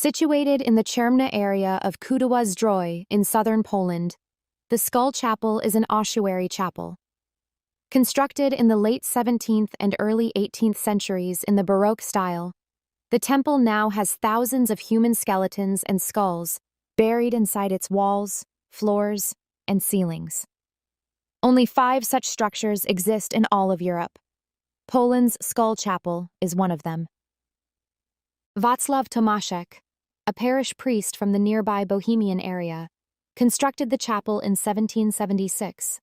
Situated in the Czermna area of Kudowa-Zdrój in southern Poland, the Skull Chapel is an ossuary chapel. Constructed in the late 17th and early 18th centuries in the Baroque style, the temple now has thousands of human skeletons and skulls buried inside its walls, floors, and ceilings. Only 5 such structures exist in all of Europe. Poland's Skull Chapel is one of them. Wacław Tomaszek, a parish priest from the nearby Bohemian area, constructed the chapel in 1776.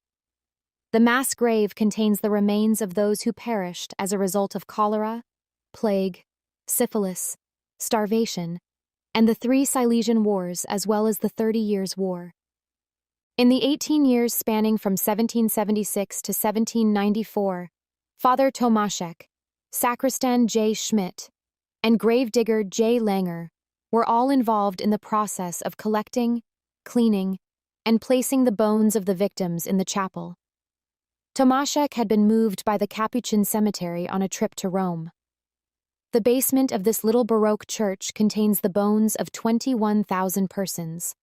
The mass grave contains the remains of those who perished as a result of cholera, plague, syphilis, starvation, and the 3 Silesian Wars as well as the 30 Years' War. In the 18 years spanning from 1776 to 1794, Father Tomaszek, Sacristan J. Schmidt, and gravedigger J. Langer were all involved in the process of collecting, cleaning, and placing the bones of the victims in the chapel. Tomaszek had been moved by the Capuchin cemetery on a trip to Rome. The basement of this little Baroque church contains the bones of 21,000 persons,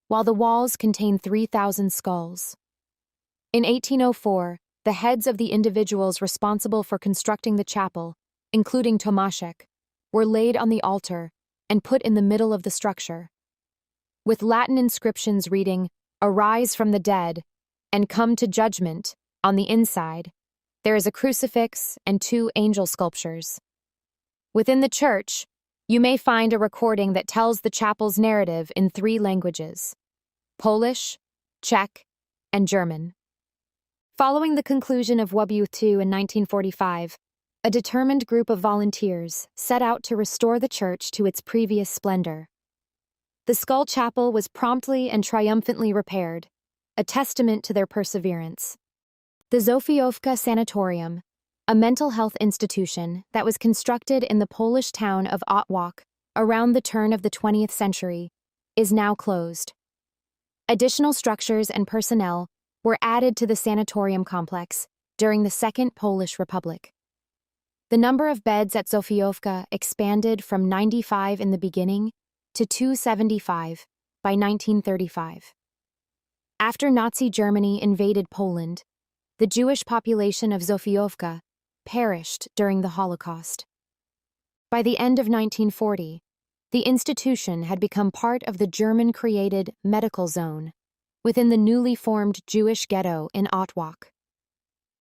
while the walls contain 3,000 skulls. In 1804, the heads of the individuals responsible for constructing the chapel, including Tomaszek, were laid on the altar and put in the middle of the structure. With Latin inscriptions reading, "Arise from the dead," and "Come to judgment," on the inside, there is a crucifix and 2 angel sculptures. Within the church, you may find a recording that tells the chapel's narrative in 3 languages: Polish, Czech, and German. Following the conclusion of World War II in 1945, a determined group of volunteers set out to restore the church to its previous splendor. The Skull Chapel was promptly and triumphantly repaired, a testament to their perseverance. The Zofiówka Sanatorium, a mental health institution that was constructed in the Polish town of Otwock around the turn of the 20th century, is now closed. Additional structures and personnel were added to the sanatorium complex during the Second Polish Republic. The number of beds at Zofiówka expanded from 95 in the beginning to 275 by 1935. After Nazi Germany invaded Poland, the Jewish population of Zofiówka perished during the Holocaust. By the end of 1940, the institution had become part of the German-created medical zone within the newly formed Jewish ghetto in Otwock.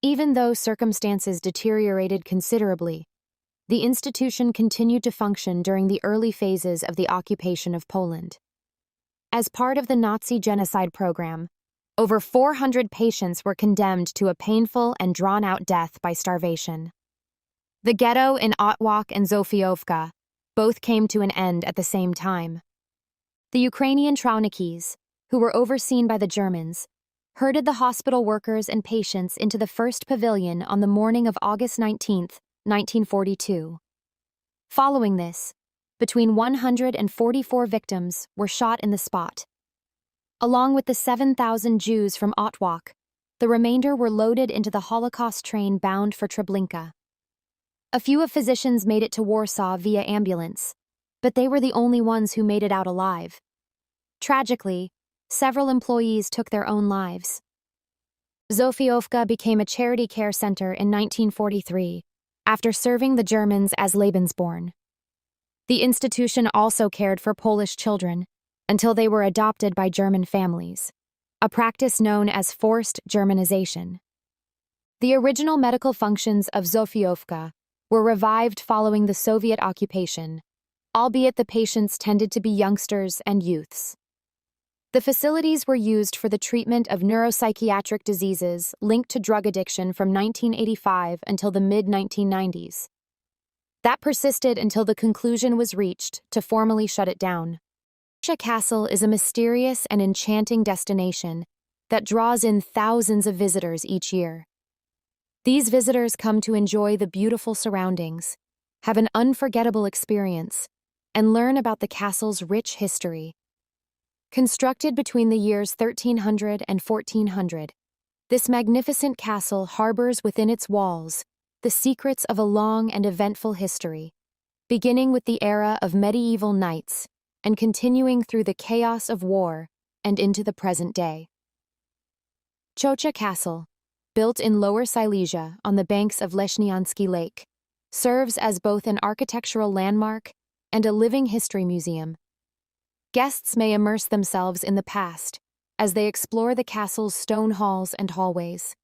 Even though circumstances deteriorated considerably, the institution continued to function during the early phases of the occupation of Poland. As part of the Nazi genocide program, over 400 patients were condemned to a painful and drawn-out death by starvation. The ghetto in Otwock and Zofiówka both came to an end at the same time. The Ukrainian Traunikis, who were overseen by the Germans, herded the hospital workers and patients into the first pavilion on the morning of August 19, 1942. Following this, between 144 victims were shot in the spot. Along with the 7,000 Jews from Otwock, the remainder were loaded into the Holocaust train bound for Treblinka. A few of physicians made it to Warsaw via ambulance, but they were the only ones who made it out alive. Tragically, several employees took their own lives. Zofiówka became a charity care center in 1943, after serving the Germans as Lebensborn. The institution also cared for Polish children until they were adopted by German families, a practice known as forced Germanization. The original medical functions of Zofiówka were revived following the Soviet occupation, albeit the patients tended to be youngsters and youths. The facilities were used for the treatment of neuropsychiatric diseases linked to drug addiction from 1985 until the mid-1990s. That persisted until the conclusion was reached to formally shut it down. Czocha Castle is a mysterious and enchanting destination that draws in thousands of visitors each year. These visitors come to enjoy the beautiful surroundings, have an unforgettable experience, and learn about the castle's rich history. Constructed between the years 1300 and 1400, this magnificent castle harbors within its walls the secrets of a long and eventful history, beginning with the era of medieval knights and continuing through the chaos of war and into the present day. Czocha Castle, built in Lower Silesia on the banks of Leszniansky Lake, serves as both an architectural landmark and a living history museum. Guests may immerse themselves in the past as they explore the castle's stone halls and hallways.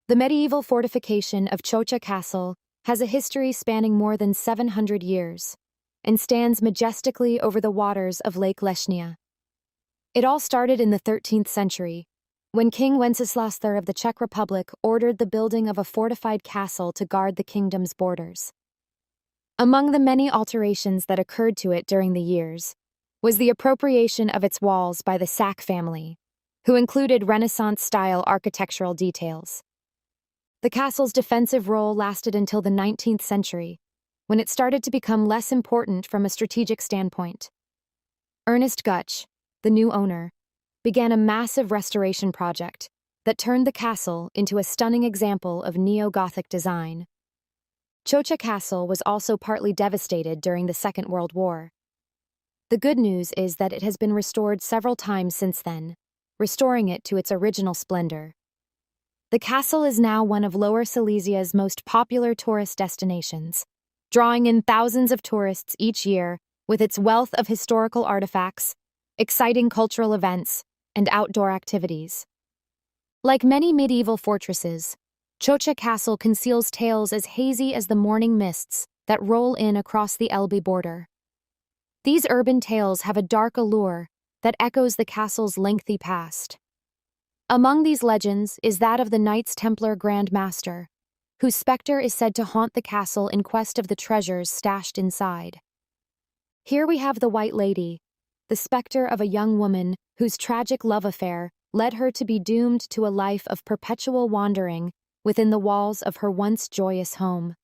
The medieval fortification of Czocha Castle has a history spanning more than 700 years and stands majestically over the waters of Lake Lesznia. It all started in the 13th century, when King Wenceslas III of the Czech Republic ordered the building of a fortified castle to guard the kingdom's borders. Among the many alterations that occurred to it during the years was the appropriation of its walls by the Sack family, who included Renaissance-style architectural details. The castle's defensive role lasted until the 19th century, when it started to become less important from a strategic standpoint. Ernest Gutsch, the new owner, began a massive restoration project that turned the castle into a stunning example of neo-Gothic design. Czocha Castle was also partly devastated during the Second World War. The good news is that it has been restored several times since then, restoring it to its original splendor. The castle is now one of Lower Silesia's most popular tourist destinations, drawing in thousands of tourists each year with its wealth of historical artifacts, exciting cultural events, and outdoor activities. Like many medieval fortresses, Czocha Castle conceals tales as hazy as the morning mists that roll in across the Elbe border. These urban tales have a dark allure that echoes the castle's lengthy past. Among these legends is that of the Knights Templar Grand Master, whose specter is said to haunt the castle in quest of the treasures stashed inside. Here we have the White Lady, the specter of a young woman whose tragic love affair led her to be doomed to a life of perpetual wandering within the walls of her once joyous home.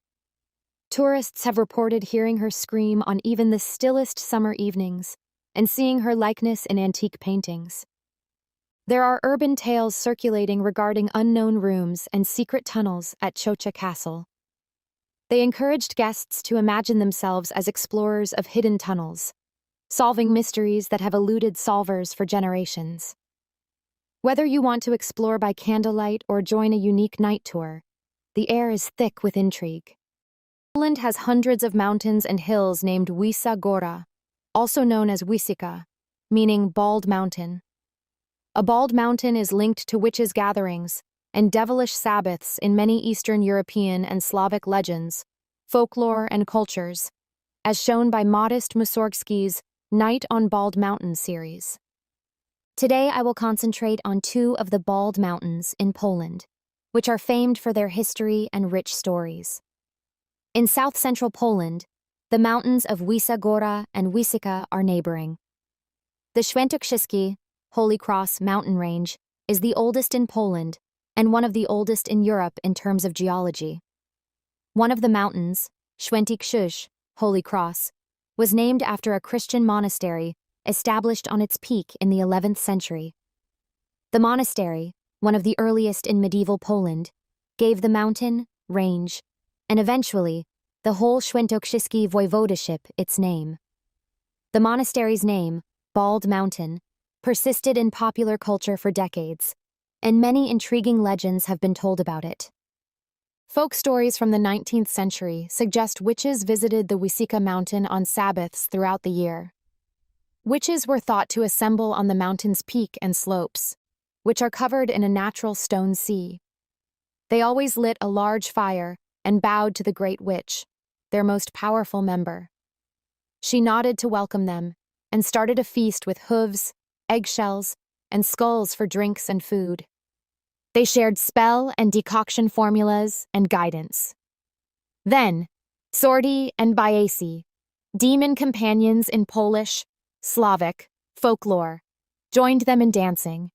Tourists have reported hearing her scream on even the stillest summer evenings and seeing her likeness in antique paintings. There are urban tales circulating regarding unknown rooms and secret tunnels at Czocha Castle. They encouraged guests to imagine themselves as explorers of hidden tunnels, solving mysteries that have eluded solvers for generations. Whether you want to explore by candlelight or join a unique night tour, the air is thick with intrigue. Poland has hundreds of mountains and hills named Wysoka Góra, also known as Wieliczka, meaning bald mountain. A bald mountain is linked to witches' gatherings and devilish Sabbaths in many Eastern European and Slavic legends, folklore, and cultures, as shown by Modest Mussorgsky's Night on Bald Mountain series. Today I will concentrate on two of the bald mountains in Poland, which are famed for their history and rich stories. In south-central Poland, the mountains of Wysoka Góra and Wieliczka are neighboring. The Świętokrzyski, Holy Cross mountain range, is the oldest in Poland and one of the oldest in Europe in terms of geology. One of the mountains, Święty Krzyż, Holy Cross, was named after a Christian monastery established on its peak in the 11th century. The monastery, one of the earliest in medieval Poland, gave the mountain, range, and eventually the whole Świętokrzyski voivodeship its name. The monastery's name, Bald Mountain, persisted in popular culture for decades, and many intriguing legends have been told about it. Folk stories from the 19th century suggest witches visited the Wieliczka mountain on Sabbaths throughout the year. Witches were thought to assemble on the mountain's peak and slopes, which are covered in a natural stone sea. They always lit a large fire and bowed to the Great Witch, their most powerful member. She nodded to welcome them and started a feast with hooves, eggshells, and skulls for drinks and food. They shared spell and decoction formulas and guidance. Then, Sordi and Biasi, demon companions in Polish, Slavic, folklore, joined them in dancing.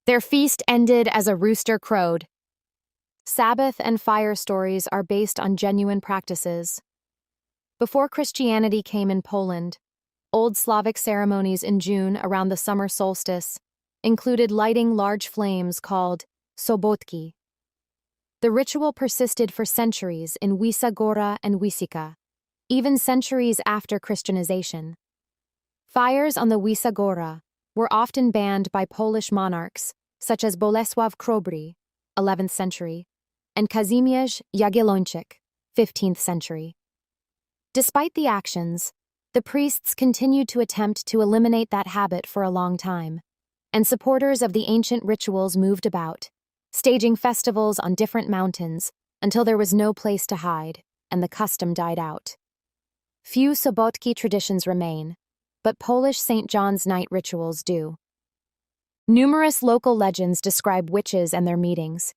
Their feast ended as a rooster crowed. Sabbath and fire stories are based on genuine practices. Before Christianity came in Poland, Old Slavic ceremonies in June around the summer solstice included lighting large flames called sobotki. The ritual persisted for centuries in Wysoka Góra and Wieliczka, even centuries after Christianization. Fires on the Wysoka Góra were often banned by Polish monarchs such as Bolesław Chrobry, 11th century, and Kazimierz Jagiellończyk, 15th century. Despite the actions, the priests continued to attempt to eliminate that habit for a long time, and supporters of the ancient rituals moved about, staging festivals on different mountains until there was no place to hide and the custom died out. Few Sobotki traditions remain, but Polish St. John's Night rituals do. Numerous local legends describe witches and their meetings.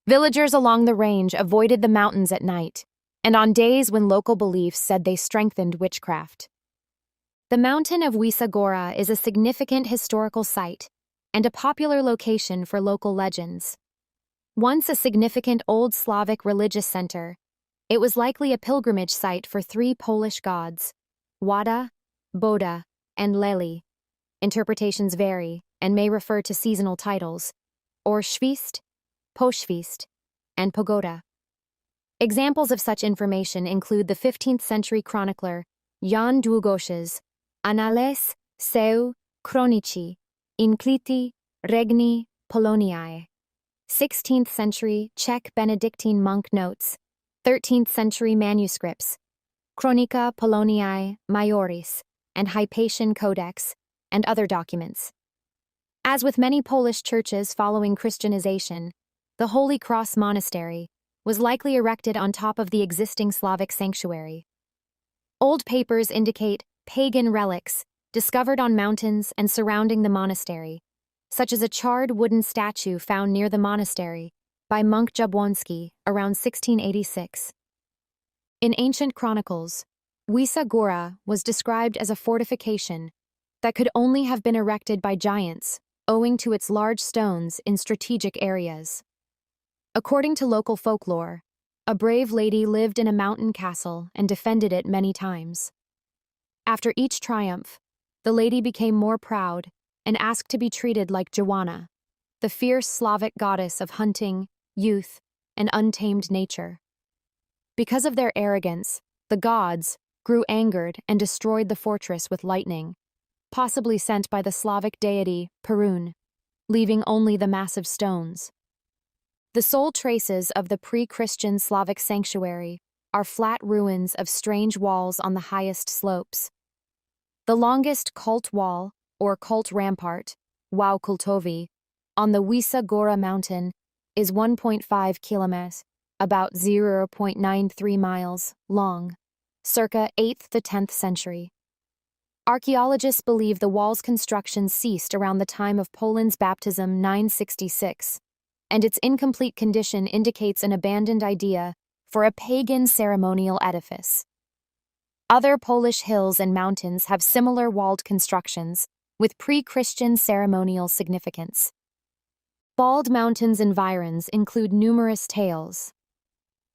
Villagers along the range avoided the mountains at night, and on days when local beliefs said they strengthened witchcraft. The mountain of Wysoka Góra is a significant historical site and a popular location for local legends. Once a significant Old Slavic religious center, it was likely a pilgrimage site for three Polish gods, Wada, Boda, and Leli. Interpretations vary and may refer to seasonal titles, or Świst, Poświst, and Pogoda. Examples of such information include the 15th century chronicler Jan Długosz's Annales seu Chronici Incliti Regni Poloniae, 16th century Czech Benedictine monk notes, 13th century manuscripts, Chronica Poloniae Majoris, and Hypatian Codex, and other documents. As with many Polish churches following Christianization, the Holy Cross Monastery was likely erected on top of the existing Slavic sanctuary. Old papers indicate pagan relics discovered on mountains and surrounding the monastery, such as a charred wooden statue found near the monastery by monk Jabłonski around 1686. In ancient chronicles, Wysoka Góra was described as a fortification that could only have been erected by giants owing to its large stones in strategic areas. According to local folklore, a brave lady lived in a mountain castle and defended it many times. After each triumph, the lady became more proud and asked to be treated like Joanna, the fierce Slavic goddess of hunting, youth, and untamed nature. Because of their arrogance, the gods grew angered and destroyed the fortress with lightning, possibly sent by the Slavic deity Perun, leaving only the massive stones. The sole traces of the pre-Christian Slavic sanctuary are flat ruins of strange walls on the highest slopes. The longest cult wall, or cult rampart, Wał Kultowy, on the Wysoka Góra mountain is 1.5 kilometers, about 0.93 miles, long, circa 8th to 10th century. Archaeologists believe the wall's construction ceased around the time of Poland's baptism 966, and its incomplete condition indicates an abandoned idea for a pagan ceremonial edifice. Other Polish hills and mountains have similar walled constructions with pre-Christian ceremonial significance. Bald Mountain's environs include numerous tales.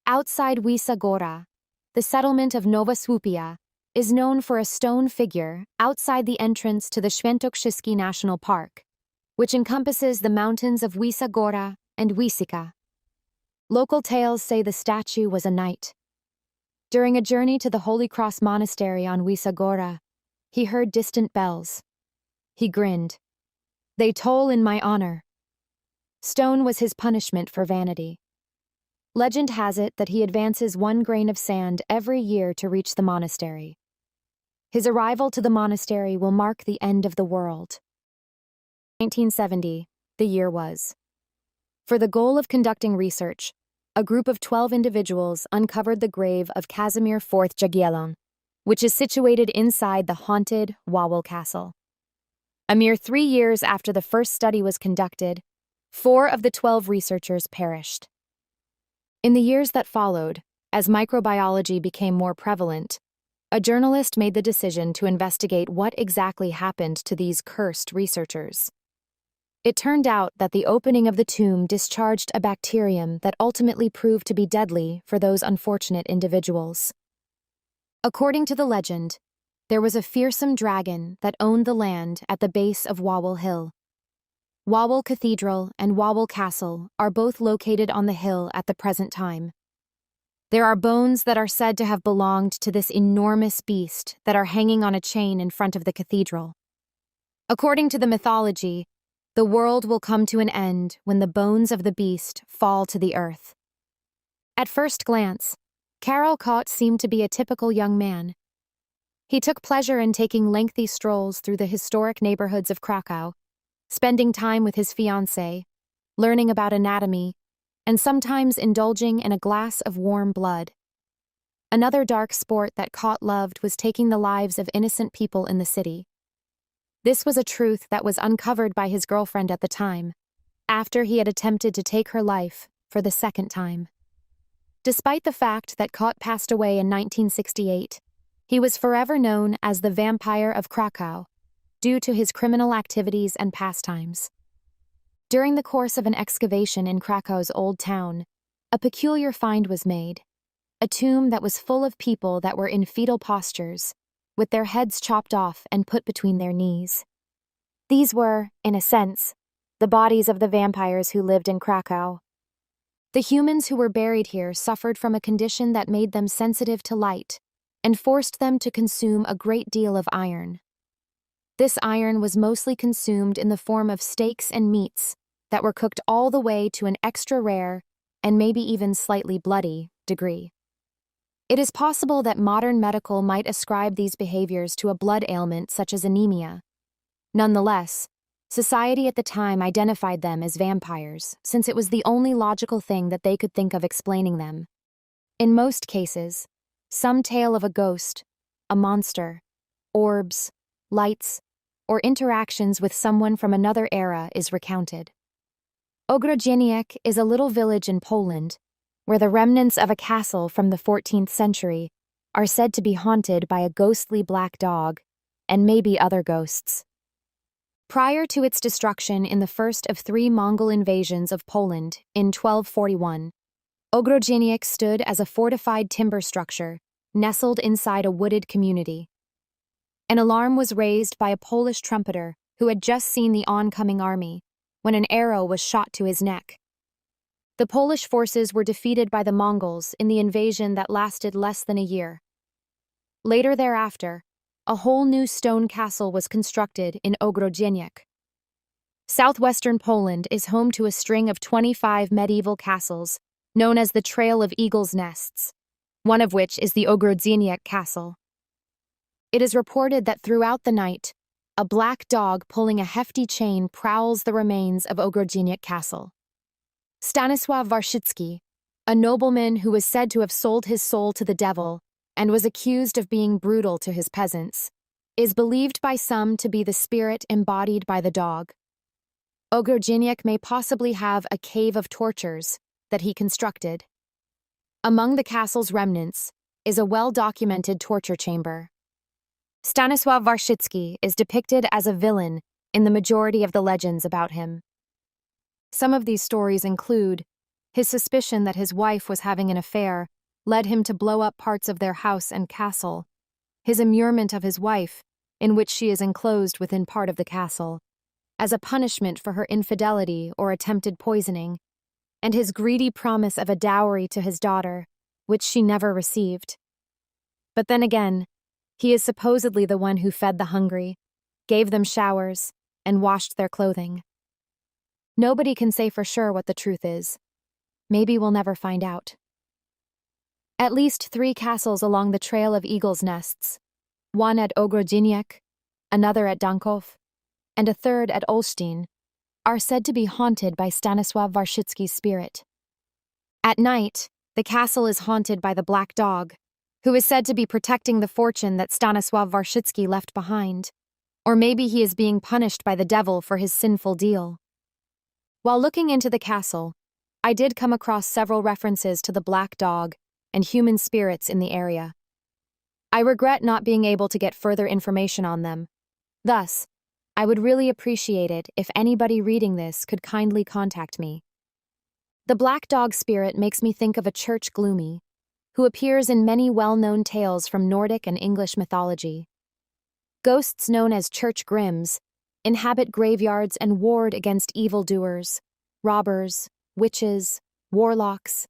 Outside Wysoka Góra, the settlement of Nowa Słupia is known for a stone figure outside the entrance to the Świętokrzyski National Park, which encompasses the mountains of Wysoka Góra and Wysoka. Local tales say the statue was a knight. During a journey to the Holy Cross Monastery on Wysoka Góra, he heard distant bells. He grinned. "They toll in my honor." Stone was his punishment for vanity. Legend has it that he advances 1 grain of sand every year to reach the monastery. His arrival to the monastery will mark the end of the world. 1970, the year was. For the goal of conducting research, a group of 12 individuals uncovered the grave of Casimir IV Jagiellon, which is situated inside the haunted Wawel Castle. A mere 3 years after the first study was conducted, 4 of the 12 researchers perished. In the years that followed, as microbiology became more prevalent, a journalist made the decision to investigate what exactly happened to these cursed researchers. It turned out that the opening of the tomb discharged a bacterium that ultimately proved to be deadly for those unfortunate individuals. According to the legend, there was a fearsome dragon that owned the land at the base of Wawel Hill. Wawel Cathedral and Wawel Castle are both located on the hill at the present time. There are bones that are said to have belonged to this enormous beast that are hanging on a chain in front of the cathedral. According to the mythology, the world will come to an end when the bones of the beast fall to the earth. At first glance, Karol Kot seemed to be a typical young man. He took pleasure in taking lengthy strolls through the historic neighborhoods of Krakow, spending time with his fiancée, learning about anatomy, and sometimes indulging in a glass of warm blood. Another dark sport that Kot loved was taking the lives of innocent people in the city. This was a truth that was uncovered by his girlfriend at the time, after he had attempted to take her life for the second time. Despite the fact that Kot passed away in 1968, he was forever known as the Vampire of Krakow, due to his criminal activities and pastimes. During the course of an excavation in Krakow's old town, a peculiar find was made, a tomb that was full of people that were in fetal postures, with their heads chopped off and put between their knees. These were, in a sense, the bodies of the vampires who lived in Krakow. The humans who were buried here suffered from a condition that made them sensitive to light and forced them to consume a great deal of iron. This iron was mostly consumed in the form of steaks and meats that were cooked all the way to an extra rare, and maybe even slightly bloody, degree. It is possible that modern medical might ascribe these behaviors to a blood ailment such as anemia. Nonetheless, society at the time identified them as vampires, since it was the only logical thing that they could think of explaining them. In most cases, some tale of a ghost, a monster, orbs, lights, or interactions with someone from another era is recounted. Ogrodzieniec is a little village in Poland, where the remnants of a castle from the 14th century are said to be haunted by a ghostly black dog, and maybe other ghosts. Prior to its destruction in the first of 3 Mongol invasions of Poland in 1241, Ogrodzieniec stood as a fortified timber structure nestled inside a wooded community. An alarm was raised by a Polish trumpeter who had just seen the oncoming army when an arrow was shot to his neck. The Polish forces were defeated by the Mongols in the invasion that lasted less than a year. Later thereafter, a whole new stone castle was constructed in Ogrodzieniec. Southwestern Poland is home to a string of 25 medieval castles known as the Trail of Eagles' Nests, one of which is the Ogrodzieniec Castle. It is reported that throughout the night, a black dog pulling a hefty chain prowls the remains of Ogrodzieniec Castle. Stanisław Warszycki, a nobleman who was said to have sold his soul to the devil and was accused of being brutal to his peasants, is believed by some to be the spirit embodied by the dog. Ogrodzieniec may possibly have a cave of tortures that he constructed. Among the castle's remnants is a well-documented torture chamber. Stanisław Warszycki is depicted as a villain in the majority of the legends about him. Some of these stories include his suspicion that his wife was having an affair led him to blow up parts of their house and castle, his immurement of his wife, in which she is enclosed within part of the castle, as a punishment for her infidelity or attempted poisoning, and his greedy promise of a dowry to his daughter, which she never received. But then again, he is supposedly the one who fed the hungry, gave them showers, and washed their clothing. Nobody can say for sure what the truth is. Maybe we'll never find out. At least 3 castles along the Trail of Eagles' Nests, one at Ogrodzieniec, another at Dankow, and a third at Olsztyn, are said to be haunted by Stanisław Warszycki's spirit. At night, the castle is haunted by the Black Dog, who is said to be protecting the fortune that Stanisław Warszycki left behind, or maybe he is being punished by the devil for his sinful deal. While looking into the castle, I did come across several references to the Black Dog and human spirits in the area. I regret not being able to get further information on them. Thus, I would really appreciate it if anybody reading this could kindly contact me. The Black Dog spirit makes me think of a church gloomy, who appears in many well-known tales from Nordic and English mythology. Ghosts known as church grims inhabit graveyards and ward against evildoers, robbers, witches, warlocks,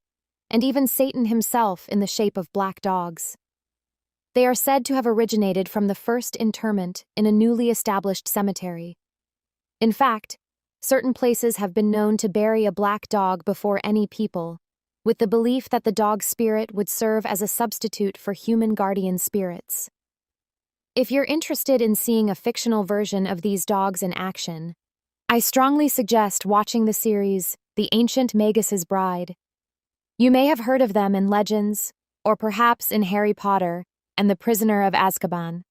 and even Satan himself in the shape of black dogs. They are said to have originated from the first interment in a newly established cemetery. In fact, certain places have been known to bury a black dog before any people, with the belief that the dog's spirit would serve as a substitute for human guardian spirits. If you're interested in seeing a fictional version of these dogs in action, I strongly suggest watching the series The Ancient Magus's Bride. You may have heard of them in legends, or perhaps in Harry Potter and the Prisoner of Azkaban.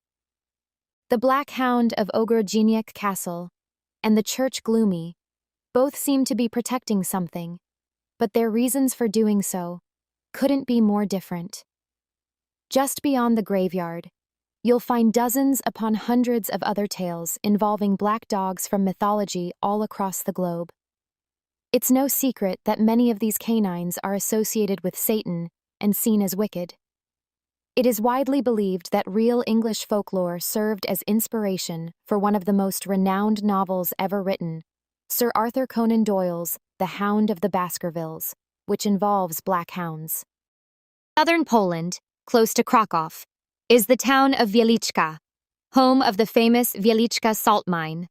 The Black Hound of Ogrodzieniec Castle and the Church Gloomy both seem to be protecting something, but their reasons for doing so couldn't be more different. Just beyond the graveyard, you'll find dozens upon hundreds of other tales involving black dogs from mythology all across the globe. It's no secret that many of these canines are associated with Satan and seen as wicked. It is widely believed that real English folklore served as inspiration for one of the most renowned novels ever written, Sir Arthur Conan Doyle's The Hound of the Baskervilles, which involves black hounds. Southern Poland, close to Krakow, is the town of Wieliczka, home of the famous Wieliczka salt mine.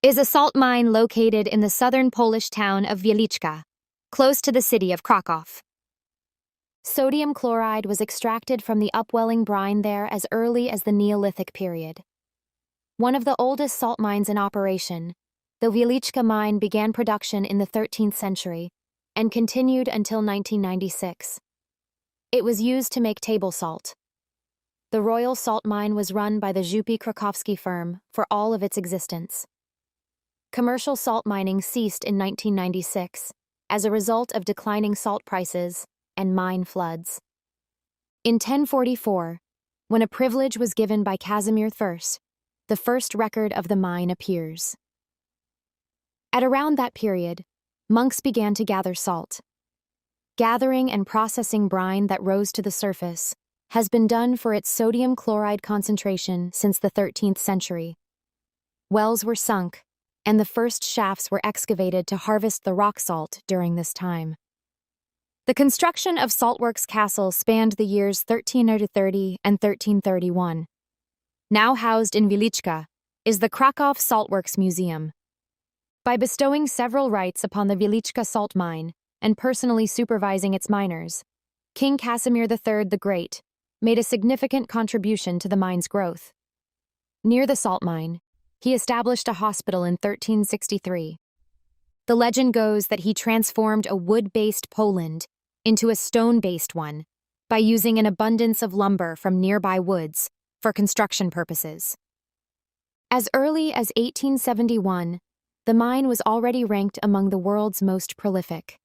Is a salt mine located in the southern Polish town of Wieliczka, close to the city of Krakow. Sodium chloride was extracted from the upwelling brine there as early as the Neolithic period. One of the oldest salt mines in operation, the Wieliczka mine began production in the 13th century and continued until 1996. It was used to make table salt. The Royal Salt Mine was run by the Żupy Krakowski firm for all of its existence. Commercial salt mining ceased in 1996 as a result of declining salt prices and mine floods. In 1044, when a privilege was given by Casimir I, the first record of the mine appears. At around that period, monks began to gather salt. Gathering and processing brine that rose to the surface has been done for its sodium chloride concentration since the 13th century. Wells were sunk, and the first shafts were excavated to harvest the rock salt during this time. The construction of Saltworks Castle spanned the years 1330 and 1331. Now housed in Wieliczka is the Krakow Saltworks Museum. By bestowing several rights upon the Wieliczka salt mine and personally supervising its miners, King Casimir III the Great made a significant contribution to the mine's growth. Near the salt mine, he established a hospital in 1363. The legend goes that he transformed a wood-based Poland into a stone-based one by using an abundance of lumber from nearby woods for construction purposes. As early as 1871, the mine was already ranked among the world's most prolific.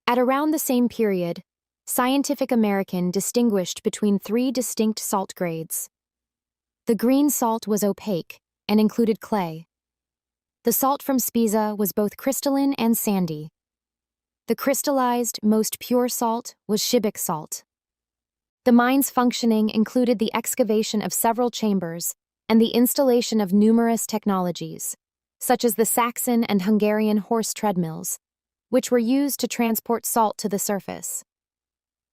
At around the same period, Scientific American distinguished between three distinct salt grades. The green salt was opaque and included clay. The salt from Spiza was both crystalline and sandy. The crystallized, most pure salt was Shibik salt. The mine's functioning included the excavation of several chambers and the installation of numerous technologies, such as the Saxon and Hungarian horse treadmills, which were used to transport salt to the surface.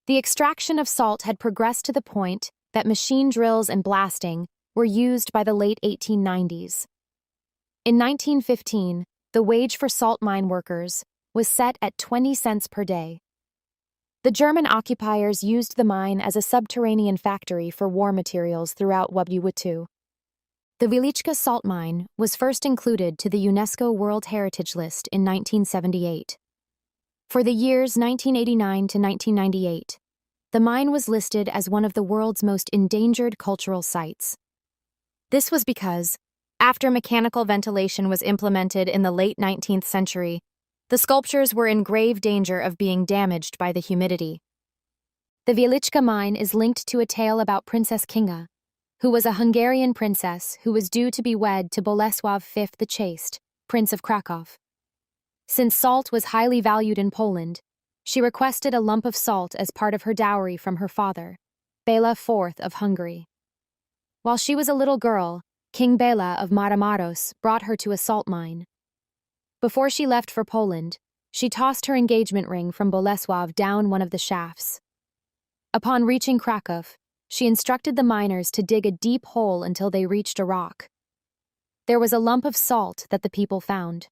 The extraction of salt had progressed to the point that machine drills and blasting were used by the late 1890s. In 1915, the wage for salt mine workers was set at 20 cents per day. The German occupiers used the mine as a subterranean factory for war materials throughout World War II. The Wieliczka salt mine was first included to the UNESCO World Heritage List in 1978. For the years 1989 to 1998, the mine was listed as one of the world's most endangered cultural sites. This was because, after mechanical ventilation was implemented in the late 19th century, the sculptures were in grave danger of being damaged by the humidity. The Wieliczka mine is linked to a tale about Princess Kinga, who was a Hungarian princess who was due to be wed to Bolesław V the Chaste, Prince of Krakow. Since salt was highly valued in Poland, she requested a lump of salt as part of her dowry from her father, Bela IV of Hungary. While she was a little girl, King Bela of Matamoros brought her to a salt mine. Before she left for Poland, She tossed her engagement ring from Bolesław down one of the shafts. Upon reaching Krakow, she instructed the miners to dig a deep hole until they reached a rock. There was a lump of salt that the people found.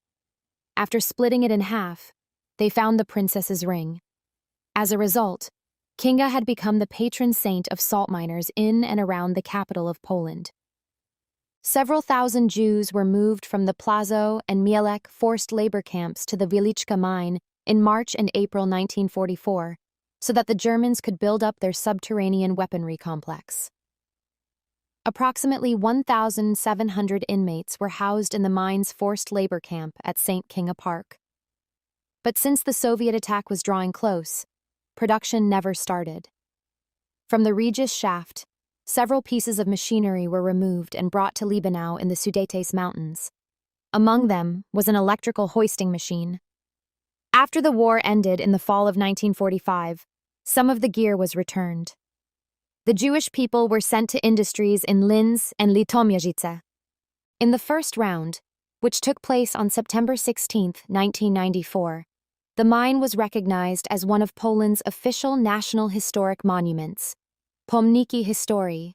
After splitting it in half, they found the princess's ring. As a result, Kinga had become the patron saint of salt miners in and around the capital of Poland. Several thousand Jews were moved from the Plazo and Mielek forced labor camps to the Wieliczka mine in March and April 1944, so that the Germans could build up their subterranean weaponry complex. Approximately 1,700 inmates were housed in the mine's forced labor camp at St. Kinga Park. But since the Soviet attack was drawing close, production never started. From the Regis shaft, several pieces of machinery were removed and brought to Libanau in the Sudetes Mountains. Among them was an electrical hoisting machine. After the war ended in the fall of 1945, some of the gear was returned. The Jewish people were sent to industries in Linz and Litomierzyce. In the first round, which took place on September 16, 1994, the mine was recognized as one of Poland's official national historic monuments, Pomniki Historii.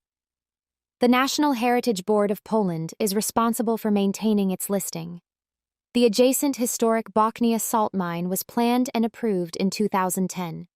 The National Heritage Board of Poland is responsible for maintaining its listing. The adjacent historic Bochnia salt mine was planned and approved in 2010.